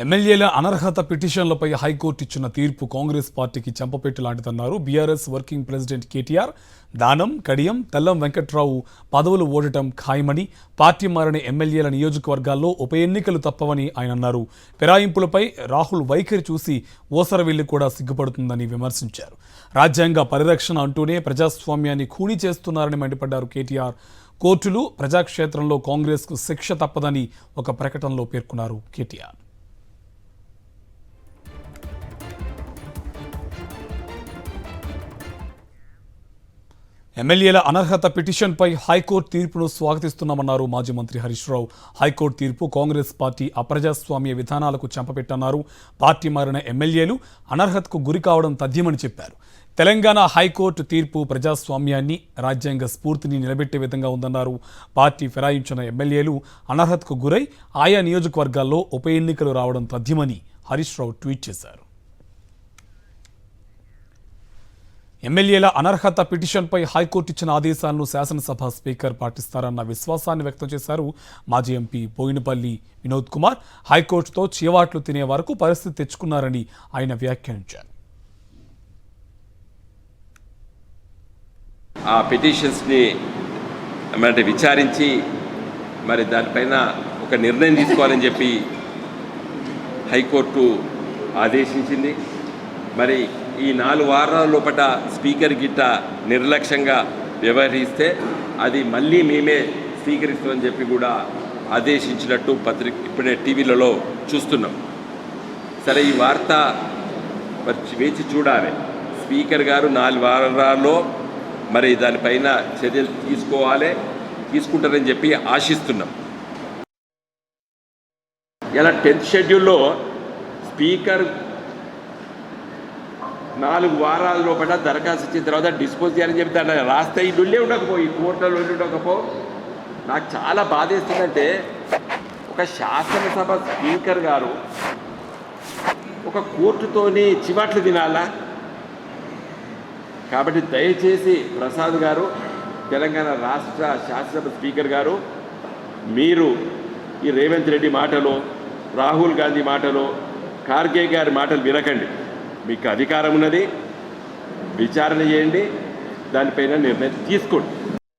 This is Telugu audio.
ఎమ్మెల్యేల అనర్హత పిటిషన్లపై హైకోర్టు ఇచ్చిన తీర్పు కాంగ్రెస్ పార్టీకి చెంపపెట్టు లాంటిదన్నారు బీఆర్ఎస్ వర్కింగ్ ప్రెసిడెంట్ కేటీఆర్. దానం, కడియం, తెల్లం వెంకట్రావు పదవులు ఓడటం ఖాయమని, పార్టీ మారిన ఎమ్మెల్యేల నియోజకవర్గాల్లో ఉప ఎన్నికలు తప్పవని ఆయన అన్నారు. ఫిరాయింపులపై రాహుల్ వైఖరి చూసి ఓసరవెల్లి కూడా సిగ్గుపడుతుందని విమర్శించారు. రాజ్యాంగ పరిరక్షణ అంటూనే ప్రజాస్వామ్యాన్ని ఖూనీ చేస్తున్నారని మండిపడ్డారు కేటీఆర్. కోర్టులు, ప్రజాక్షేత్రంలో కాంగ్రెస్కు శిక్ష తప్పదని ఒక ప్రకటనలో పేర్కొన్నారు కేటీఆర్. ఎమ్మెల్యేల అనర్హత పిటిషన్పై హైకోర్టు తీర్పును స్వాగతిస్తున్నామన్నారు మాజీ మంత్రి హరీష్ రావు. హైకోర్టు తీర్పు కాంగ్రెస్ పార్టీ అప్రజాస్వామ్య విధానాలకు చెంపపెట్టన్నారు. పార్టీ మారిన ఎమ్మెల్యేలు అనర్హతకు గురి కావడం తథ్యమని చెప్పారు. తెలంగాణ హైకోర్టు తీర్పు ప్రజాస్వామ్యాన్ని, రాజ్యాంగ స్ఫూర్తిని నిలబెట్టే విధంగా ఉందన్నారు. పార్టీ ఫిరాయించిన ఎమ్మెల్యేలు అనర్హతకు గురై ఆయా నియోజకవర్గాల్లో ఉప ఎన్నికలు రావడం తథ్యమని హరీష్ రావు ట్వీట్ చేశారు. ఎమ్మెల్యేల అనర్హత పిటిషన్పై హైకోర్టు ఇచ్చిన ఆదేశాలను శాసనసభ స్పీకర్ పాటిస్తారన్న విశ్వాసాన్ని వ్యక్తం చేశారు. మాజీ ఎంపీ బోయినపల్లి వినోద్ కుమార్ హైకోర్టుతో చీవాట్లు తినే వరకు పరిస్థితి తెచ్చుకున్నారని ఆయన వ్యాఖ్యానించారు. ఆ పిటిషన్స్ని విచారించి దానిపైన ఒక నిర్ణయం తీసుకోవాలని చెప్పి హైకోర్టు ఆదేశించింది. ఈ 4 వారాల లోపల స్పీకర్ గిట్ట నిర్లక్ష్యంగా వ్యవహరిస్తే అది మళ్ళీ మేమే స్వీకరిస్తామని చెప్పి కూడా ఆదేశించినట్టు ఇప్పుడే టీవీలలో చూస్తున్నాం. సరే, ఈ వార్త వేచి చూడాలి. స్పీకర్ గారు 4 వారాల్లో దానిపైన చర్యలు తీసుకుంటారని చెప్పి ఆశిస్తున్నాం. ఇలా 10th షెడ్యూల్లో స్పీకర్ 4 వారాల లోపల దరఖాస్తు ఇచ్చిన తర్వాత డిస్పోజ్ చేయాలని చెప్పి దాన్ని రాస్తే ఈ డుల్లే ఉండకపోయి కోర్టులో ఉండకపో. నాకు చాలా బాధేస్తుందంటే ఒక శాసనసభ స్పీకర్ గారు ఒక కోర్టుతోని చివాట్లు తినాలా? కాబట్టి దయచేసి ప్రసాద్ గారు, తెలంగాణ రాష్ట్ర శాసనసభ స్పీకర్ గారు, మీరు ఈ రేవంత్ రెడ్డి మాటలు, రాహుల్ గాంధీ మాటలు, ఖార్గే గారి మాటలు వినకండి. మీకు అధికారం ఉన్నది, విచారణ చేయండి, దానిపైన నిర్ణయం తీసుకోండి.